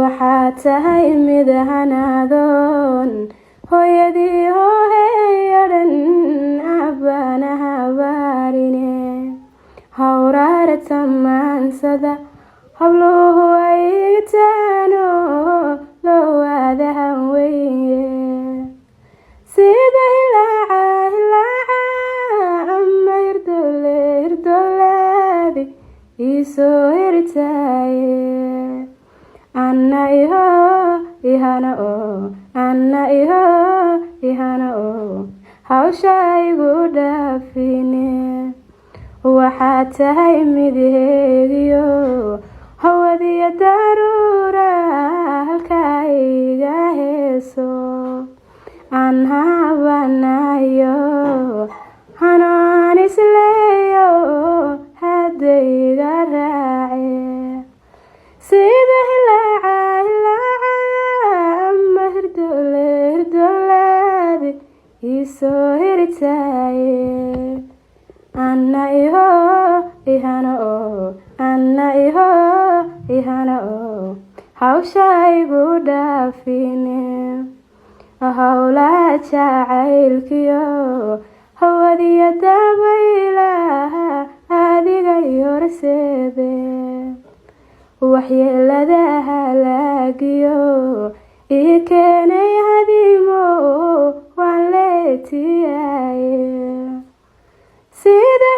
waxaa tahay mid hanaadoon hooyadii hooheeyo dhan abbaana habaarine hawraarta maansada habluhu ay igtaano lowaada haweye sida hilaaca ama hirdolaadi isoo hirtaaye anna iho ihana oo hawsha igu dhaafine waxaa tahay mid heegiyo hawadiya daruura halkaa iga heeso aan habanayo hanaan isleeyo haddayga raace sida hilaaca ama hirdolaadi isoo hirtaaye anna iho ihana oo hawsha igu dhaafine howlaha jacaylkiyo hawadiya dabaylaha adiga yorseede waxyeelada halaagiyo ii keenay hadimo waan leetiyaye sida